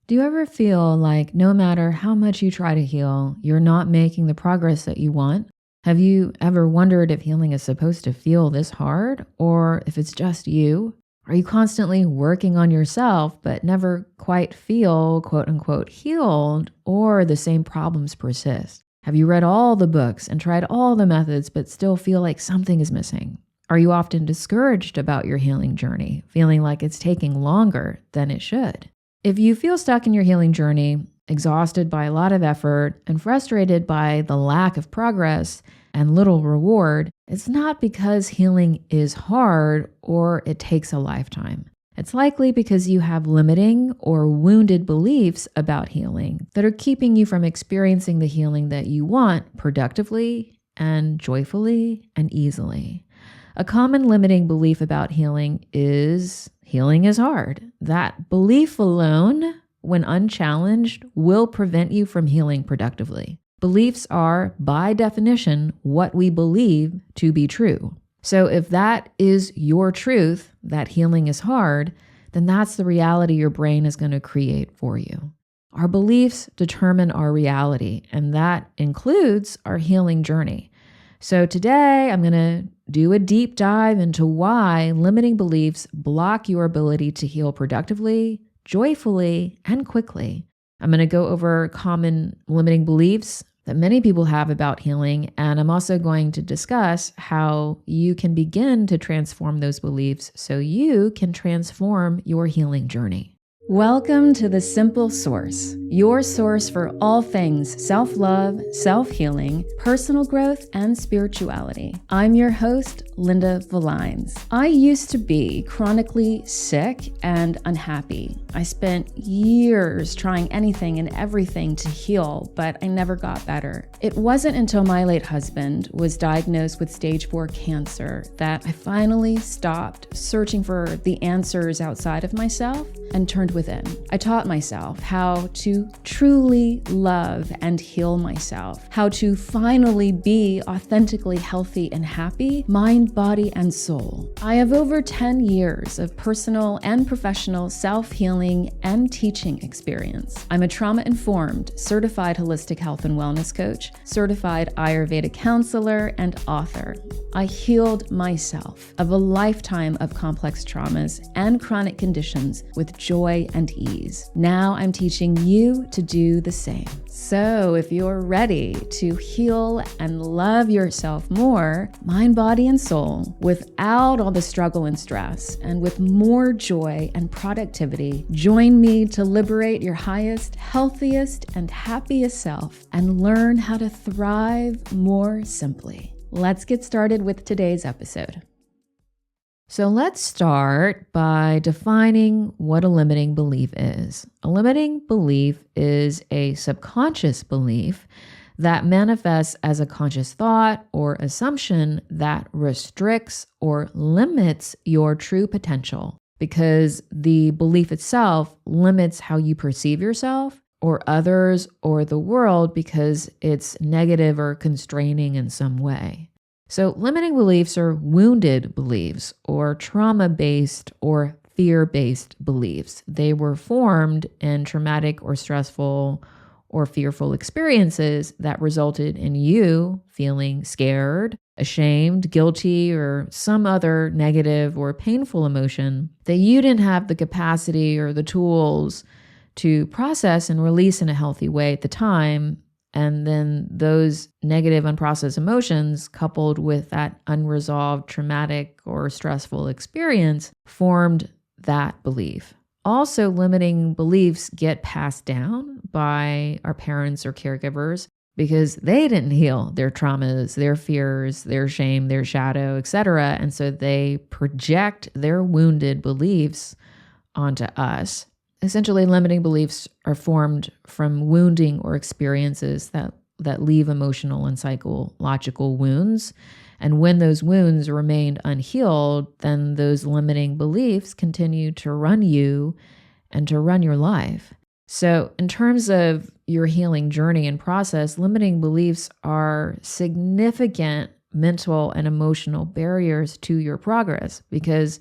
Do you ever feel like no matter how much you try to heal, you're not making the progress that you want? Have you ever wondered if healing is supposed to feel this hard or if it's just you? Are you constantly working on yourself but never quite feel quote unquote healed, or the same problems persist? Have you read all the books and tried all the methods but still feel like something is missing? Are you often discouraged about your healing journey, feeling like it's taking longer than it should? If you feel stuck in your healing journey, exhausted by a lot of effort, and frustrated by the lack of progress and little reward, it's not because healing is hard or it takes a lifetime. It's likely because you have limiting or wounded beliefs about healing that are keeping you from experiencing the healing that you want productively and joyfully and easily. A common limiting belief about healing is hard. That belief alone, when unchallenged, will prevent you from healing productively. Beliefs are, by definition, what we believe to be true. So if that is your truth, that healing is hard, then that's the reality your brain is going to create for you. Our beliefs determine our reality, and that includes our healing journey. So today I'm going to do a deep dive into why limiting beliefs block your ability to heal productively, joyfully, and quickly. I'm going to go over common limiting beliefs that many people have about healing, and I'm also going to discuss how you can begin to transform those beliefs so you can transform your healing journey. Welcome to The Simple Source, your source for all things self-love, self-healing, personal growth, and spirituality. I'm your host, Linda Valines. I used to be chronically sick and unhappy. I spent years trying anything and everything to heal, but I never got better. It wasn't until my late husband was diagnosed with stage 4 cancer that I finally stopped searching for the answers outside of myself and turned within. I taught myself how to truly love and heal myself, how to finally be authentically healthy and happy, mind, body, and soul. I have over 10 years of personal and professional self-healing and teaching experience. I'm a trauma-informed, certified holistic health and wellness coach, certified Ayurveda counselor, and author. I healed myself of a lifetime of complex traumas and chronic conditions with joy and ease. Now I'm teaching you to do the same. So if you're ready to heal and love yourself more, mind, body, and soul, without all the struggle and stress, and with more joy and productivity, join me to liberate your highest, healthiest, and happiest self and learn how to thrive more simply. Let's get started with today's episode. So let's start by defining what a limiting belief is. A limiting belief is a subconscious belief that manifests as a conscious thought or assumption that restricts or limits your true potential, because the belief itself limits how you perceive yourself or others or the world because it's negative or constraining in some way. So limiting beliefs are wounded beliefs or trauma-based or fear-based beliefs. They were formed in traumatic or stressful or fearful experiences that resulted in you feeling scared, ashamed, guilty, or some other negative or painful emotion that you didn't have the capacity or the tools to process and release in a healthy way at the time. And then those negative unprocessed emotions, coupled with that unresolved traumatic or stressful experience, formed that belief. Also, limiting beliefs get passed down by our parents or caregivers because they didn't heal their traumas, their fears, their shame, their shadow, etc. And so they project their wounded beliefs onto us. Essentially, limiting beliefs are formed from wounding or experiences that leave emotional and psychological wounds. And when those wounds remained unhealed, then those limiting beliefs continue to run you and to run your life. So in terms of your healing journey and process, limiting beliefs are significant mental and emotional barriers to your progress because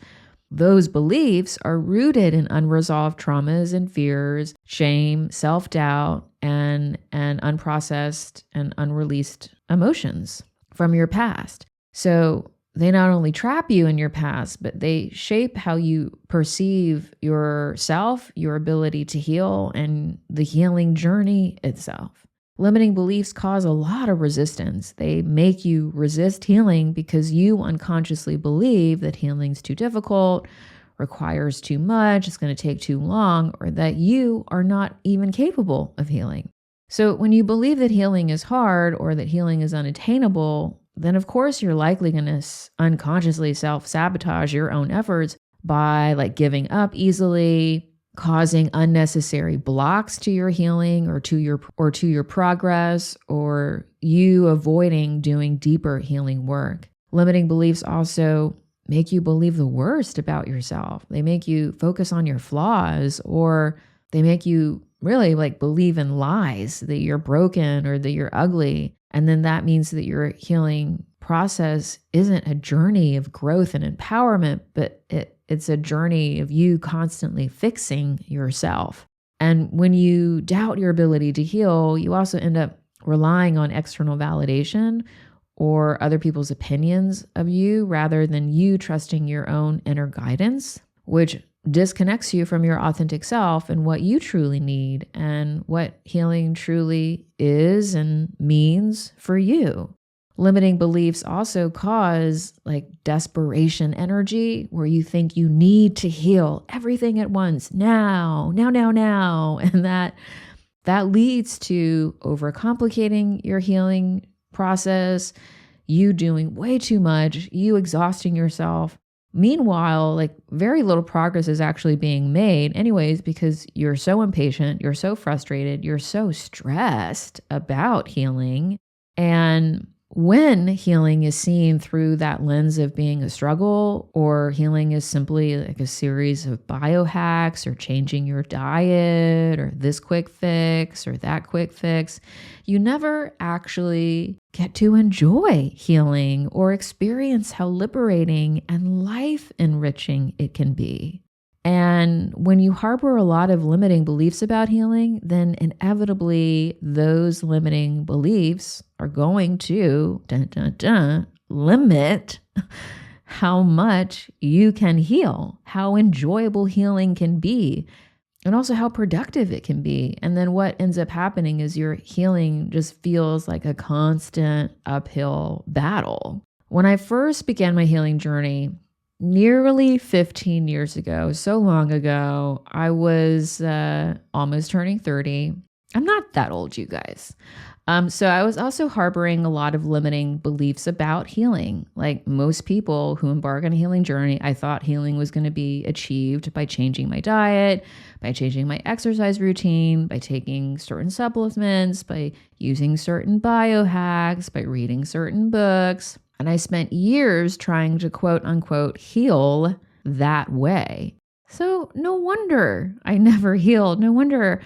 those beliefs are rooted in unresolved traumas and fears, shame, self-doubt, and unprocessed and unreleased emotions from your past. So they not only trap you in your past, but they shape how you perceive yourself, your ability to heal, and the healing journey itself. Limiting beliefs cause a lot of resistance. They make you resist healing because you unconsciously believe that healing's too difficult, requires too much, it's going to take too long, or that you are not even capable of healing. So when you believe that healing is hard or that healing is unattainable, then of course you're likely going to unconsciously self-sabotage your own efforts by giving up easily, causing unnecessary blocks to your healing or to your progress, or you avoiding doing deeper healing work. Limiting beliefs also make you believe the worst about yourself. They make you focus on your flaws, or they make you really believe in lies that you're broken or that you're ugly. And then that means that your healing process isn't a journey of growth and empowerment, but it's a journey of you constantly fixing yourself. And when you doubt your ability to heal, you also end up relying on external validation or other people's opinions of you rather than you trusting your own inner guidance, which disconnects you from your authentic self and what you truly need and what healing truly is and means for you. Limiting beliefs also cause desperation energy, where you think you need to heal everything at once, now. And that leads to overcomplicating your healing process, you doing way too much, you exhausting yourself. Meanwhile, very little progress is actually being made anyways, because you're so impatient, you're so frustrated, you're so stressed about healing. And when healing is seen through that lens of being a struggle, or healing is simply a series of biohacks or changing your diet or this quick fix or that quick fix, you never actually get to enjoy healing or experience how liberating and life enriching it can be. And when you harbor a lot of limiting beliefs about healing, then inevitably those limiting beliefs are going to limit how much you can heal, how enjoyable healing can be, and also how productive it can be. And then what ends up happening is your healing just feels like a constant uphill battle. When I first began my healing journey, nearly 15 years ago, so long ago, I was almost turning 30. I'm not that old, you guys. So I was also harboring a lot of limiting beliefs about healing. Like most people who embark on a healing journey, I thought healing was going to be achieved by changing my diet, by changing my exercise routine, by taking certain supplements, by using certain biohacks, by reading certain books. And I spent years trying to quote unquote heal that way. So no wonder I never healed. No wonder,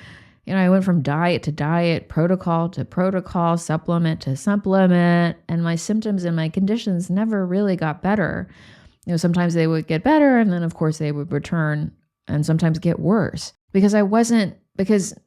I went from diet to diet, protocol to protocol, supplement to supplement, and my symptoms and my conditions never really got better. Sometimes they would get better, and then of course they would return and sometimes get worse because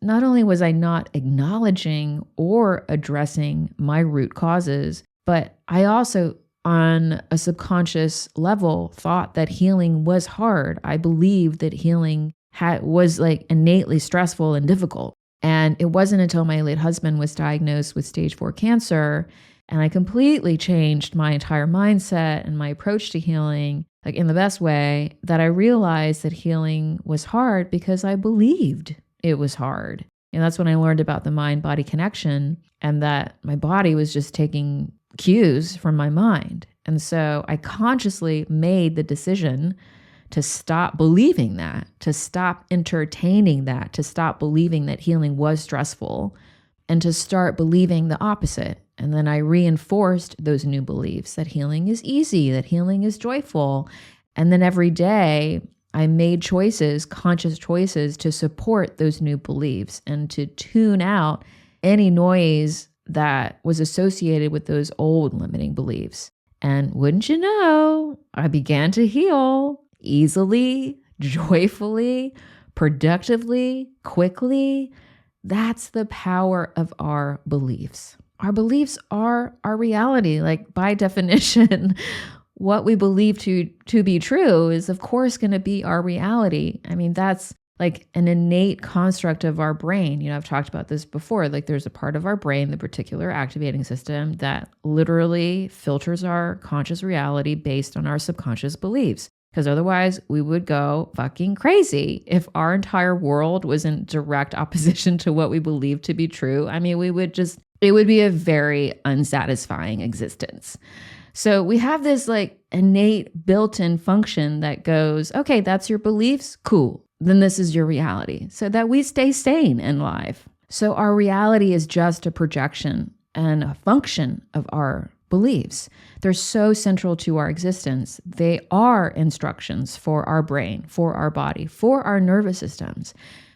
not only was I not acknowledging or addressing my root causes, but I also, on a subconscious level, thought that healing was hard. I believed that healing was innately stressful and difficult. And it wasn't until my late husband was diagnosed with stage 4 cancer, and I completely changed my entire mindset and my approach to healing, in the best way, that I realized that healing was hard because I believed it was hard. And that's when I learned about the mind-body connection, and that my body was just taking cues from my mind. And so I consciously made the decision to stop believing that, to stop entertaining that, to stop believing that healing was stressful, and to start believing the opposite. And then I reinforced those new beliefs that healing is easy, that healing is joyful. And then every day I made choices, conscious choices, to support those new beliefs and to tune out any noise that was associated with those old limiting beliefs. And wouldn't you know, I began to heal, easily, joyfully, productively, quickly. That's the power of our beliefs. Our beliefs are our reality. Like by definition, what we believe to be true is of course going to be our reality. I mean, that's like an innate construct of our brain. You know, I've talked about this before. Like there's a part of our brain, the reticular activating system, that literally filters our conscious reality based on our subconscious beliefs. Because otherwise we would go fucking crazy if our entire world was in direct opposition to what we believe to be true. I mean, it would be a very unsatisfying existence. So we have this like innate built-in function that goes, okay, that's your beliefs, cool. Then this is your reality, so that we stay sane in life. So our reality is just a projection and a function of our beliefs. They're so central to our existence. They are instructions for our brain, for our body, for our nervous systems.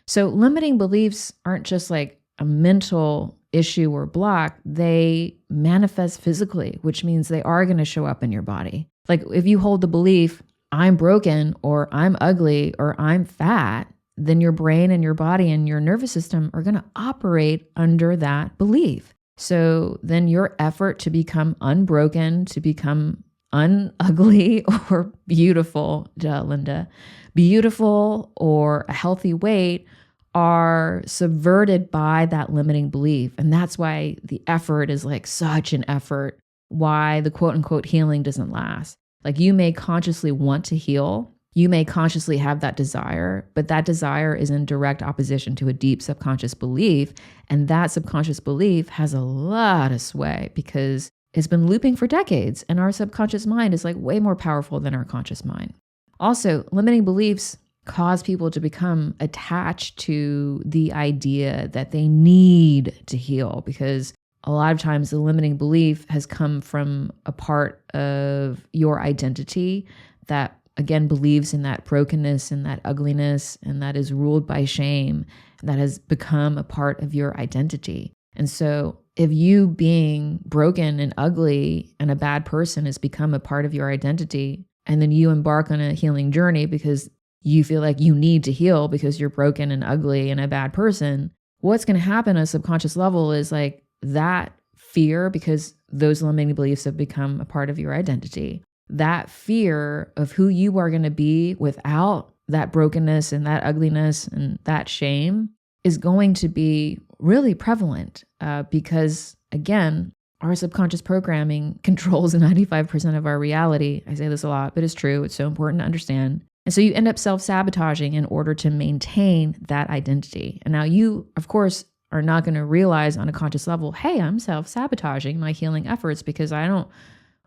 So limiting beliefs aren't just like a mental issue or block. They manifest physically, which means they are going to show up in your body. Like if you hold the belief, I'm broken or I'm ugly or I'm fat, then your brain and your body and your nervous system are going to operate under that belief. So then your effort to become unbroken, to become unugly or beautiful, Linda, beautiful or a healthy weight are subverted by that limiting belief. And that's why the effort is like such an effort, why the quote unquote healing doesn't last. Like you may consciously want to heal. You may consciously have that desire, but that desire is in direct opposition to a deep subconscious belief. And that subconscious belief has a lot of sway because it's been looping for decades. And our subconscious mind is like way more powerful than our conscious mind. Also, limiting beliefs cause people to become attached to the idea that they need to heal, because a lot of times the limiting belief has come from a part of your identity that, again, believes in that brokenness and that ugliness, and that is ruled by shame, that has become a part of your identity. And so if you being broken and ugly and a bad person has become a part of your identity, and then you embark on a healing journey because you feel like you need to heal because you're broken and ugly and a bad person, what's going to happen on a subconscious level is like that fear, because those limiting beliefs have become a part of your identity. That fear of who you are going to be without that brokenness and that ugliness and that shame is going to be really prevalent because, again, our subconscious programming controls 95% of our reality. I say this a lot, but it's true. It's so important to understand. And so you end up self-sabotaging in order to maintain that identity. And now you, of course, are not going to realize on a conscious level, hey, I'm self-sabotaging my healing efforts because I don't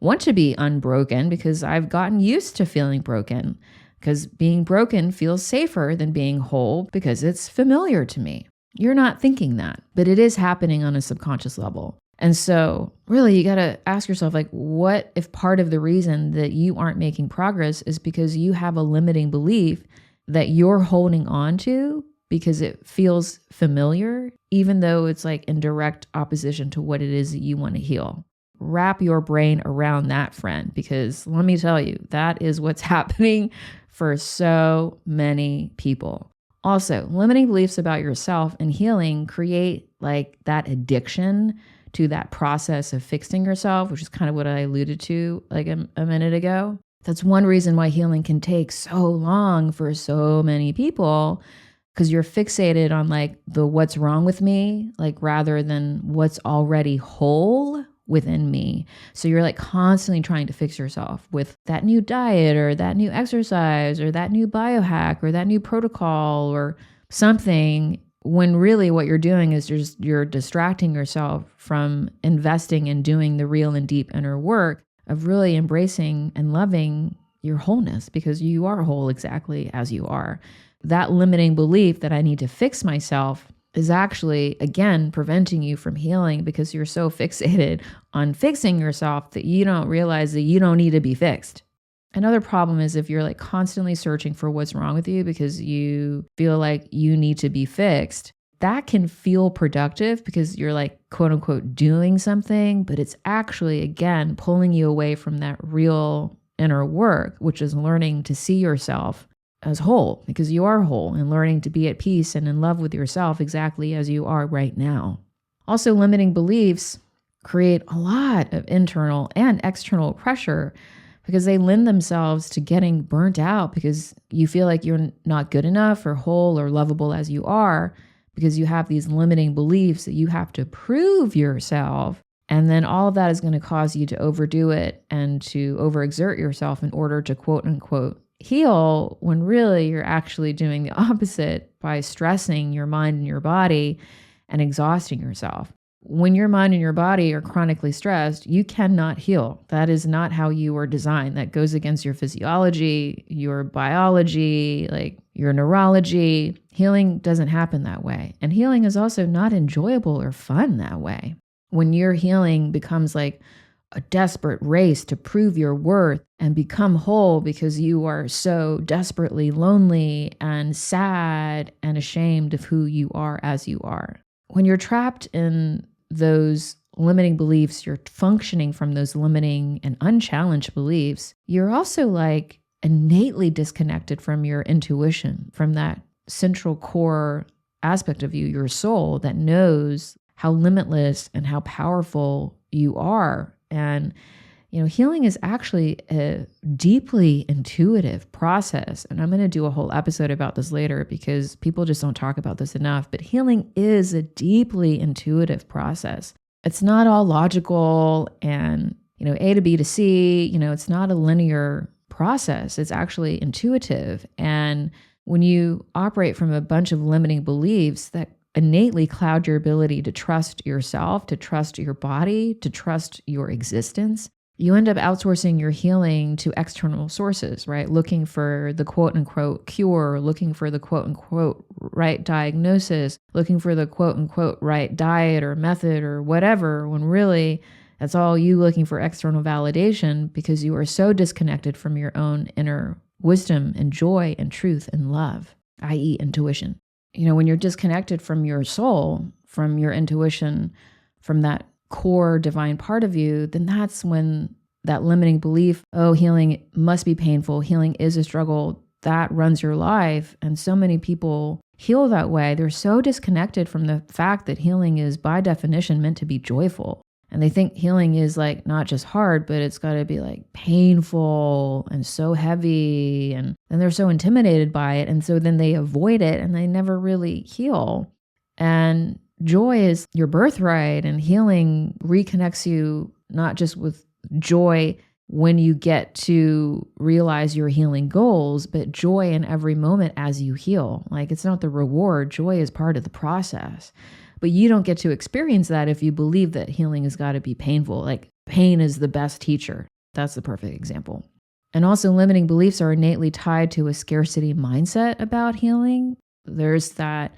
want to be unbroken, because I've gotten used to feeling broken, because being broken feels safer than being whole because it's familiar to me. You're not thinking that, but it is happening on a subconscious level. And so really you got to ask yourself, like, what if part of the reason that you aren't making progress is because you have a limiting belief that you're holding on to because it feels familiar, even though it's like in direct opposition to what it is that you want to heal. Wrap your brain around that, friend, because let me tell you, that is what's happening for so many people. Also, limiting beliefs about yourself and healing create like that addiction to that process of fixing yourself, which is kind of what I alluded to like a minute ago. That's one reason why healing can take so long for so many people, because you're fixated on like the what's wrong with me, like rather than what's already whole within me. So you're like constantly trying to fix yourself with that new diet or that new exercise or that new biohack or that new protocol or something, when really what you're doing is you're distracting yourself from investing in doing the real and deep inner work of really embracing and loving your wholeness, because you are whole exactly as you are. That limiting belief that I need to fix myself is actually, again, preventing you from healing, because you're so fixated on fixing yourself that you don't realize that you don't need to be fixed. Another problem is if you're like constantly searching for what's wrong with you because you feel like you need to be fixed, that can feel productive because you're like, quote unquote, doing something, but it's actually, again, pulling you away from that real inner work, which is learning to see yourself as whole, because you are whole, and learning to be at peace and in love with yourself exactly as you are right now. Also, limiting beliefs create a lot of internal and external pressure because they lend themselves to getting burnt out because you feel like you're not good enough or whole or lovable as you are, because you have these limiting beliefs that you have to prove yourself. And then all of that is going to cause you to overdo it and to overexert yourself in order to quote unquote heal, when really you're actually doing the opposite by stressing your mind and your body and exhausting yourself. When your mind and your body are chronically stressed, you cannot heal. That is not how you were designed. That goes against your physiology, your biology, like your neurology. Healing doesn't happen that way. And healing is also not enjoyable or fun that way. When your healing becomes like a desperate race to prove your worth and become whole because you are so desperately lonely and sad and ashamed of who you are as you are. When you're trapped in those limiting beliefs, you're functioning from those limiting and unchallenged beliefs, you're also like innately disconnected from your intuition, from that central core aspect of you, your soul, that knows how limitless and how powerful you are. And healing is actually a deeply intuitive process. And I'm going to do a whole episode about this later because people just don't talk about this enough. But healing is a deeply intuitive process. It's not all logical and, A to B to C. It's not a linear process. It's actually intuitive. And when you operate from a bunch of limiting beliefs that innately cloud your ability to trust yourself, to trust your body, to trust your existence, you end up outsourcing your healing to external sources, right? Looking for the quote unquote cure, looking for the quote unquote right diagnosis, looking for the quote unquote right diet or method or whatever, when really that's all you looking for external validation because you are so disconnected from your own inner wisdom and joy and truth and love, i.e. intuition. When you're disconnected from your soul, from your intuition, from that core divine part of you, then that's when that limiting belief, oh, healing must be painful, healing is a struggle, that runs your life. And so many people heal that way. They're so disconnected from the fact that healing is by definition meant to be joyful. And they think healing is like not just hard, but it's got to be like painful and so heavy. And they're so intimidated by it. And so then they avoid it and they never really heal. And joy is your birthright, and healing reconnects you not just with joy when you get to realize your healing goals, but joy in every moment as you heal. Like, it's not the reward. Joy is part of the process. But you don't get to experience that if you believe that healing has got to be painful. Like, pain is the best teacher. That's the perfect example. And also, limiting beliefs are innately tied to a scarcity mindset about healing. There's that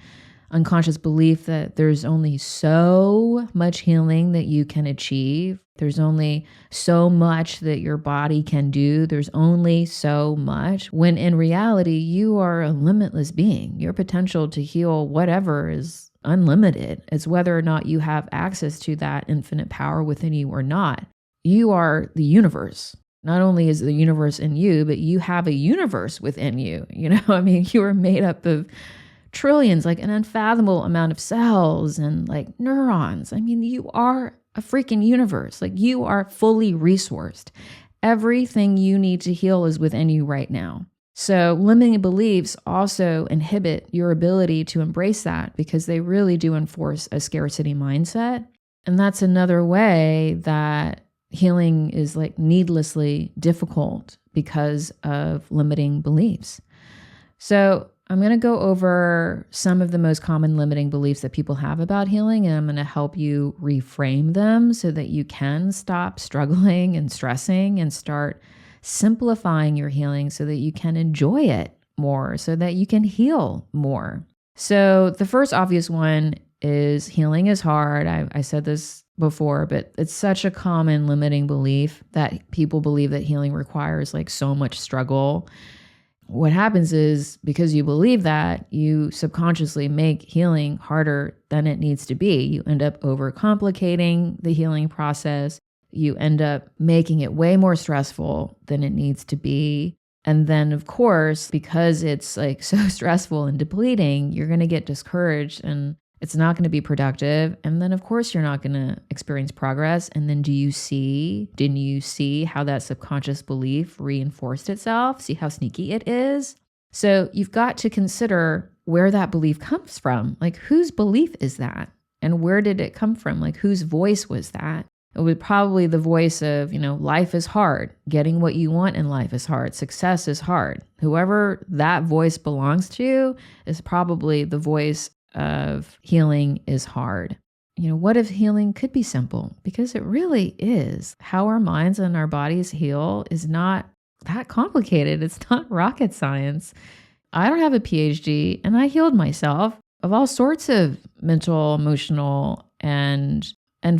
unconscious belief that there's only so much healing that you can achieve. There's only so much that your body can do. There's only so much, when in reality, you are a limitless being. Your potential to heal whatever is unlimited. It's whether or not you have access to that infinite power within you or not. You are the universe. Not only is the universe in you, but you have a universe within you. You are made up of trillions, like an unfathomable amount of cells and like neurons. You are a freaking universe. Like, you are fully resourced. Everything you need to heal is within you right now. So limiting beliefs also inhibit your ability to embrace that because they really do enforce a scarcity mindset. And that's another way that healing is like needlessly difficult because of limiting beliefs. So I'm going to go over some of the most common limiting beliefs that people have about healing, and I'm going to help you reframe them so that you can stop struggling and stressing and start simplifying your healing so that you can enjoy it more, so that you can heal more. So the first obvious one is healing is hard. I said this before, but it's such a common limiting belief that people believe that healing requires like so much struggle. What happens is, because you believe that, you subconsciously make healing harder than it needs to be. You end up overcomplicating the healing process. you end up making it way more stressful than it needs to be. And then, of course, because it's like so stressful and depleting, you're going to get discouraged and it's not going to be productive. And then, of course, you're not going to experience progress. And then didn't you see how that subconscious belief reinforced itself? See how sneaky it is? So you've got to consider where that belief comes from. Like, whose belief is that? And where did it come from? Like, whose voice was that? It was probably the voice of, life is hard. Getting what you want in life is hard. Success is hard. Whoever that voice belongs to is probably the voice of healing is hard. What if healing could be simple? Because it really is. How our minds and our bodies heal is not that complicated. It's not rocket science. I don't have a PhD and I healed myself of all sorts of mental, emotional, and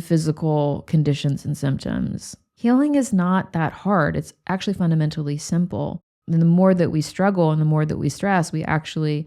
physical conditions and symptoms. Healing is not that hard. It's actually fundamentally simple. And the more that we struggle and the more that we stress, the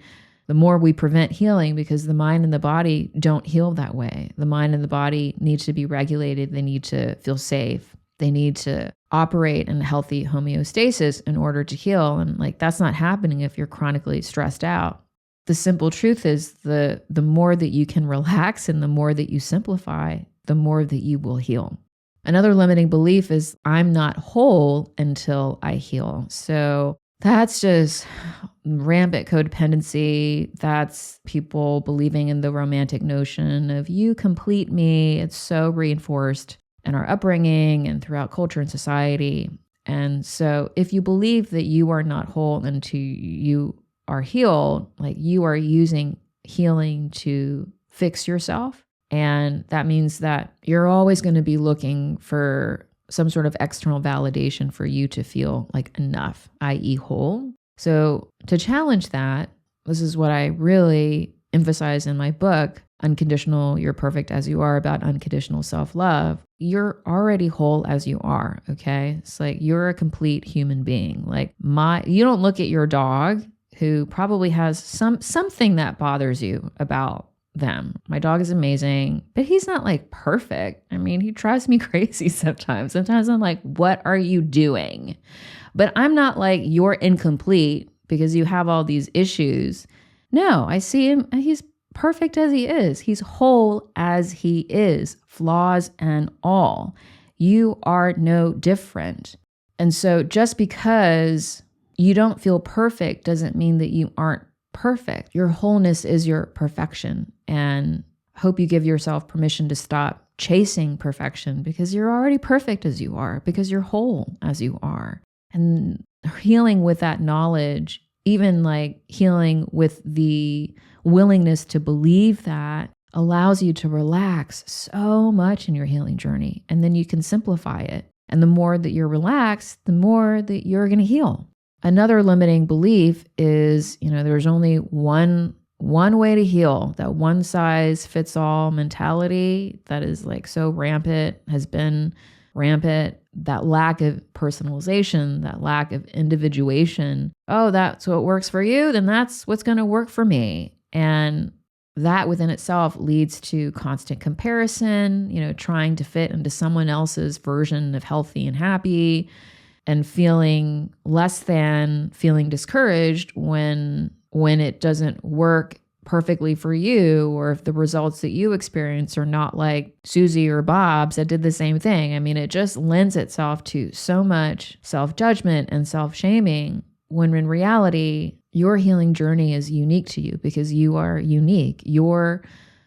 more we prevent healing, because the mind and the body don't heal that way. The mind and the body need to be regulated. They need to feel safe. They need to operate in healthy homeostasis in order to heal. And that's not happening if you're chronically stressed out. The simple truth is the more that you can relax and the more that you simplify, the more that you will heal. Another limiting belief is I'm not whole until I heal. So that's just rampant codependency. That's people believing in the romantic notion of you complete me. It's so reinforced in our upbringing and throughout culture and society. And so if you believe that you are not whole until you are healed, you are using healing to fix yourself. And that means that you're always going to be looking for some sort of external validation for you to feel like enough, i.e. whole. So to challenge that, this is what I really emphasize in my book, Unconditional, You're Perfect As You Are, about unconditional self-love. You're already whole as you are, okay? It's you're a complete human being. You don't look at your dog who probably has something that bothers you about them. My dog is amazing, but he's not perfect. I mean, he drives me crazy sometimes. Sometimes I'm like, what are you doing? But I'm not you're incomplete because you have all these issues. No, I see him. He's perfect as he is. He's whole as he is, flaws and all. You are no different. And so just because you don't feel perfect doesn't mean that you aren't perfect. Your wholeness is your perfection. And hope you give yourself permission to stop chasing perfection, because you're already perfect as you are, because you're whole as you are. And healing with that knowledge, even healing with the willingness to believe that, allows you to relax so much in your healing journey. And then you can simplify it. And the more that you're relaxed, the more that you're going to heal. Another limiting belief is, there's only one way to heal. That one size fits all mentality that is so rampant, has been rampant. That lack of personalization, that lack of individuation. Oh, that's what works for you, then that's what's going to work for me. And that within itself leads to constant comparison, trying to fit into someone else's version of healthy and happy, and feeling less than, feeling discouraged when it doesn't work perfectly for you, or if the results that you experience are not like Susie or Bob's that did the same thing. I mean, it just lends itself to so much self-judgment and self-shaming, when in reality, your healing journey is unique to you because you are unique. Your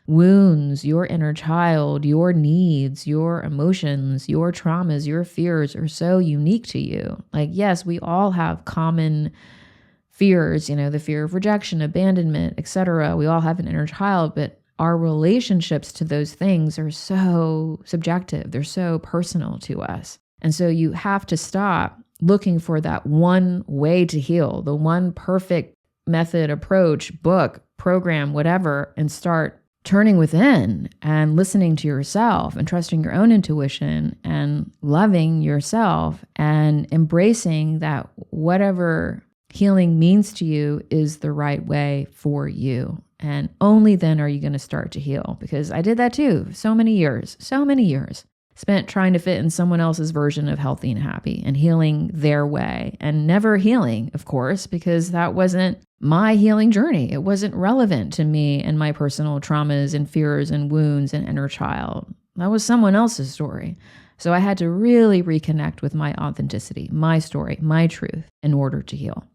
wounds, your inner child, your needs, your emotions, your traumas, your fears are so unique to you. Yes, we all have common fears, the fear of rejection, abandonment, etc. We all have an inner child, but our relationships to those things are so subjective. They're so personal to us. And so you have to stop looking for that one way to heal, the one perfect method, approach, book, program, whatever, and start turning within and listening to yourself and trusting your own intuition and loving yourself and embracing that whatever healing means to you is the right way for you. And only then are you going to start to heal, because I did that too. So many years. spent trying to fit in someone else's version of healthy and happy and healing their way, and never healing, of course, because that wasn't my healing journey. It wasn't relevant to me and my personal traumas and fears and wounds and inner child. That was someone else's story. So I had to really reconnect with my authenticity, my story, my truth in order to heal.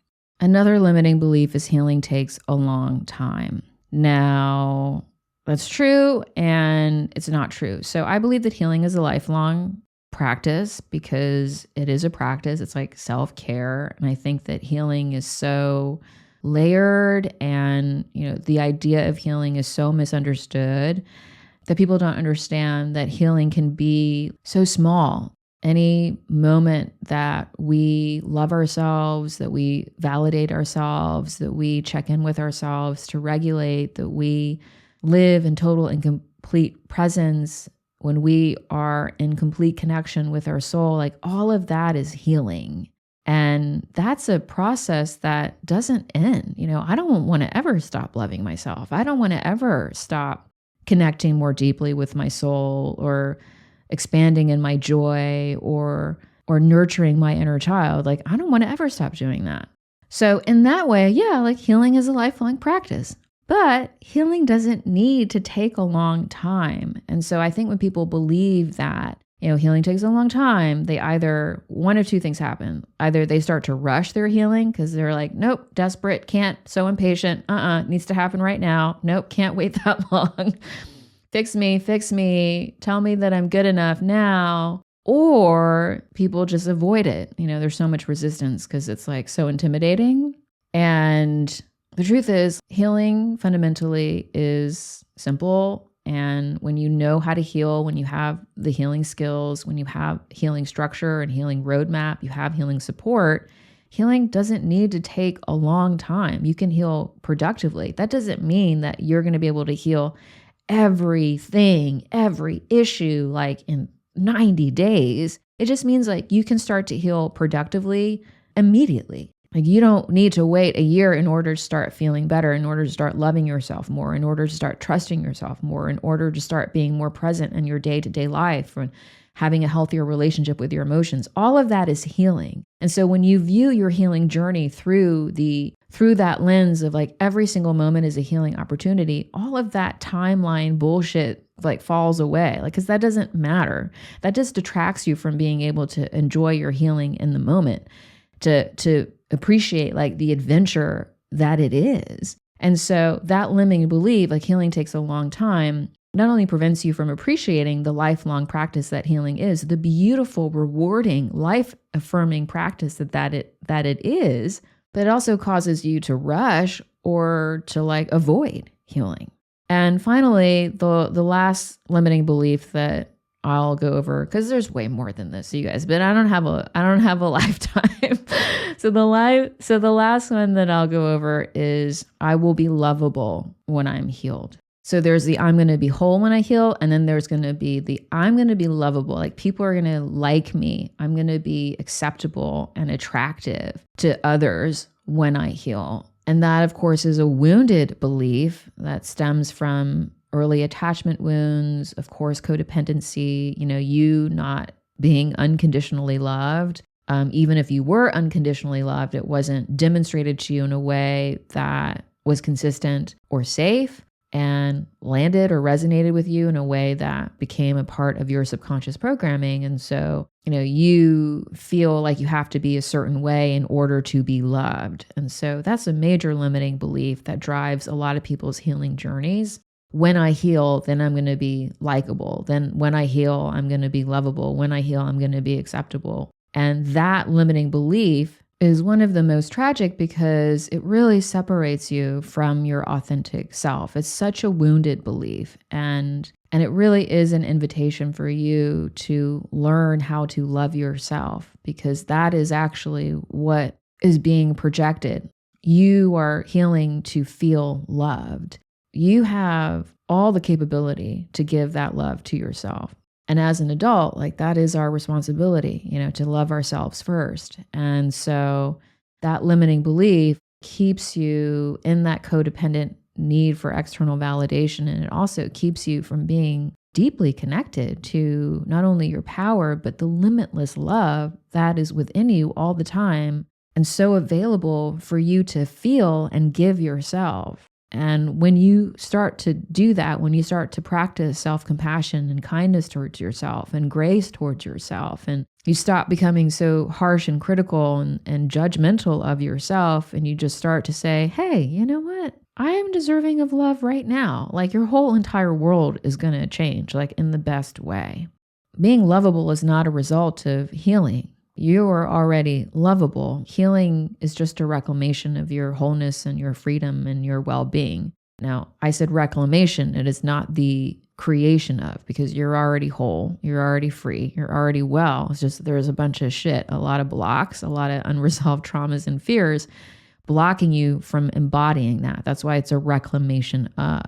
Another limiting belief is healing takes a long time. Now, that's true and it's not true. So I believe that healing is a lifelong practice because it is a practice. It's like self-care. And I think that healing is so layered, and the idea of healing is so misunderstood that people don't understand that healing can be so small. Any moment that we love ourselves, that we validate ourselves, that we check in with ourselves to regulate, that we live in total and complete presence, when we are in complete connection with our soul, like all of that is healing. And that's a process that doesn't end. I don't want to ever stop loving myself. I don't want to ever stop connecting more deeply with my soul, or expanding in my joy, or nurturing my inner child. Like, I don't want to ever stop doing that. So in that way, yeah, like healing is a lifelong practice, but healing doesn't need to take a long time. And so I think when people believe that, healing takes a long time, they either, one of two things happen. Either they start to rush their healing because they're like, nope, desperate, can't, so impatient, needs to happen right now. Nope, can't wait that long. Fix me, tell me that I'm good enough now. Or people just avoid it. There's so much resistance because it's like so intimidating. And the truth is, healing fundamentally is simple. And when you know how to heal, when you have the healing skills, when you have healing structure and healing roadmap, you have healing support, healing doesn't need to take a long time. You can heal productively. That doesn't mean that you're going to be able to heal everything, every issue, like in 90 days. It just means like you can start to heal productively immediately. Like you don't need to wait a year in order to start feeling better, in order to start loving yourself more, in order to start trusting yourself more, in order to start being more present in your day-to-day life, and having a healthier relationship with your emotions. All of that is healing. And so when you view your healing journey through that lens of like every single moment is a healing opportunity, all of that timeline bullshit like falls away. Like, cause that doesn't matter. That just detracts you from being able to enjoy your healing in the moment, to appreciate like the adventure that it is. And so that limiting belief, like healing takes a long time, not only prevents you from appreciating the lifelong practice that healing is, the beautiful, rewarding, life-affirming practice that it is, but it also causes you to rush or to like avoid healing. And finally, the last limiting belief that I'll go over, because there's way more than this, you guys, but I don't have a lifetime. So the last one that I'll go over is I will be lovable when I'm healed. So there's the I'm going to be whole when I heal, and then there's going to be the I'm going to be lovable. Like people are going to like me. I'm going to be acceptable and attractive to others when I heal. And that, of course, is a wounded belief that stems from early attachment wounds, of course, codependency, you not being unconditionally loved. Even if you were unconditionally loved, it wasn't demonstrated to you in a way that was consistent or safe and landed or resonated with you in a way that became a part of your subconscious programming. And so, you feel like you have to be a certain way in order to be loved. And so that's a major limiting belief that drives a lot of people's healing journeys. When I heal, then I'm going to be likable. Then when I heal, I'm going to be lovable. When I heal, I'm going to be acceptable. And that limiting belief is one of the most tragic because it really separates you from your authentic self. It's such a wounded belief. And it really is an invitation for you to learn how to love yourself, because that is actually what is being projected. You are healing to feel loved. You have all the capability to give that love to yourself. And as an adult, like that is our responsibility, to love ourselves first. And so that limiting belief keeps you in that codependent need for external validation. And it also keeps you from being deeply connected to not only your power, but the limitless love that is within you all the time and so available for you to feel and give yourself. And when you start to do that, when you start to practice self-compassion and kindness towards yourself and grace towards yourself, and you stop becoming so harsh and critical and judgmental of yourself, and you just start to say, hey, you know what? I am deserving of love right now. Like your whole entire world is going to change, like in the best way. Being lovable is not a result of healing. You are already lovable. Healing is just a reclamation of your wholeness and your freedom and your well-being. Now, I said reclamation. It is not the creation of, because you're already whole. You're already free. You're already well. It's just there's a bunch of shit, a lot of blocks, a lot of unresolved traumas and fears blocking you from embodying that. That's why it's a reclamation of.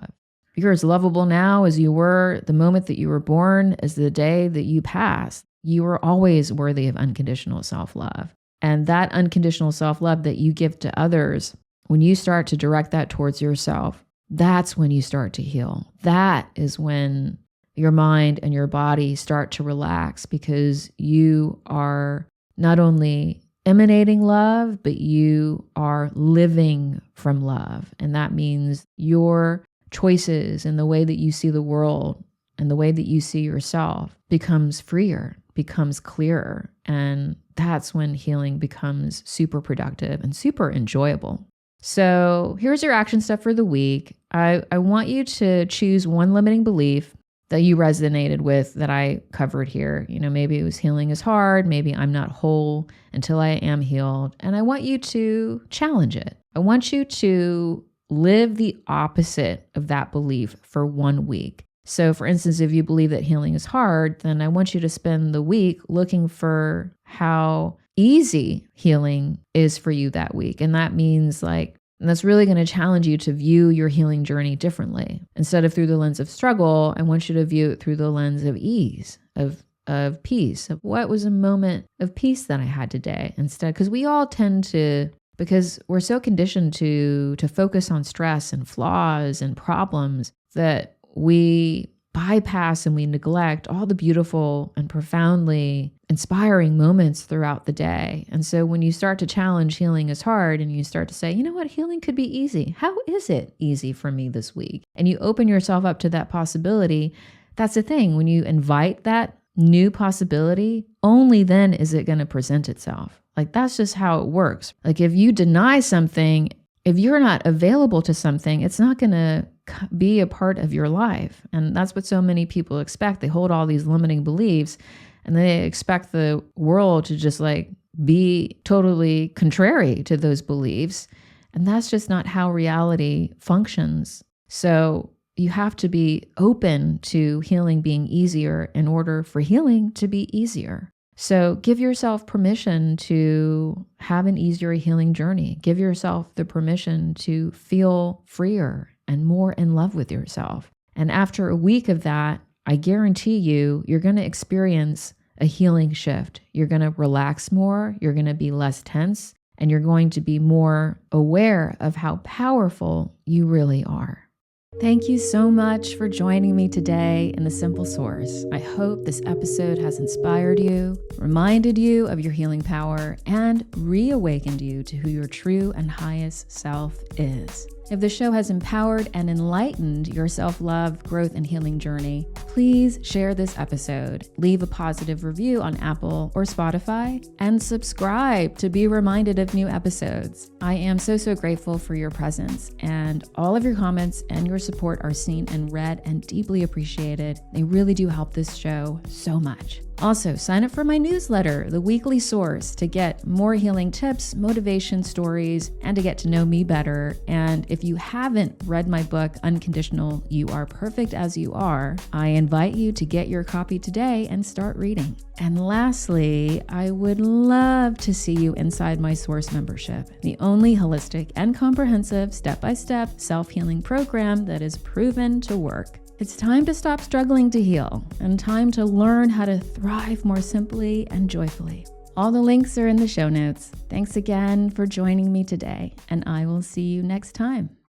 You're as lovable now as you were the moment that you were born, as the day that you passed. You are always worthy of unconditional self-love. And that unconditional self-love that you give to others, when you start to direct that towards yourself, that's when you start to heal. That is when your mind and your body start to relax, because you are not only emanating love, but you are living from love. And that means your choices and the way that you see the world and the way that you see yourself becomes freer, becomes clearer. And that's when healing becomes super productive and super enjoyable. So here's your action step for the week. I want you to choose one limiting belief that you resonated with that I covered here. You know, maybe it was healing is hard. Maybe I'm not whole until I am healed. And I want you to challenge it. I want you to live the opposite of that belief for 1 week. So for instance, if you believe that healing is hard, then I want you to spend the week looking for how easy healing is for you that week. And that means and that's really going to challenge you to view your healing journey differently. Instead of through the lens of struggle, I want you to view it through the lens of ease, of peace, of what was a moment of peace that I had today instead. Because we all tend to, because we're so conditioned to focus on stress and flaws and problems, that we bypass and we neglect all the beautiful and profoundly inspiring moments throughout the day. And so when you start to challenge healing is hard, and you start to say, you know what, healing could be easy. How is it easy for me this week? And you open yourself up to that possibility. That's the thing. When you invite that new possibility, only then is it going to present itself. Like that's just how it works. Like if you deny something, if you're not available to something, it's not going to be a part of your life. And that's what so many people expect. They hold all these limiting beliefs and they expect the world to just be totally contrary to those beliefs. And that's just not how reality functions. So you have to be open to healing being easier in order for healing to be easier. So give yourself permission to have an easier healing journey. Give yourself the permission to feel freer and more in love with yourself. And after a week of that, I guarantee you're going to experience a healing shift. You're going to relax more, you're going to be less tense, and you're going to be more aware of how powerful you really are. Thank you so much for joining me today in The Simple Source. I hope this episode has inspired you, reminded you of your healing power, and reawakened you to who your true and highest self is. If the show has empowered and enlightened your self-love, growth, and healing journey, please share this episode, leave a positive review on Apple or Spotify, and subscribe to be reminded of new episodes. I am so grateful for your presence, and all of your comments and your support are seen and read and deeply appreciated. They really do help this show so much. Also, sign up for my newsletter, The Weekly Source, to get more healing tips, motivation stories, and to get to know me better. And if you haven't read my book, Unconditional, You Are Perfect As You Are, I invite you to get your copy today and start reading. And lastly, I would love to see you inside my Source membership, the only holistic and comprehensive step-by-step self-healing program that is proven to work. It's time to stop struggling to heal and time to learn how to thrive more simply and joyfully. All the links are in the show notes. Thanks again for joining me today, and I will see you next time.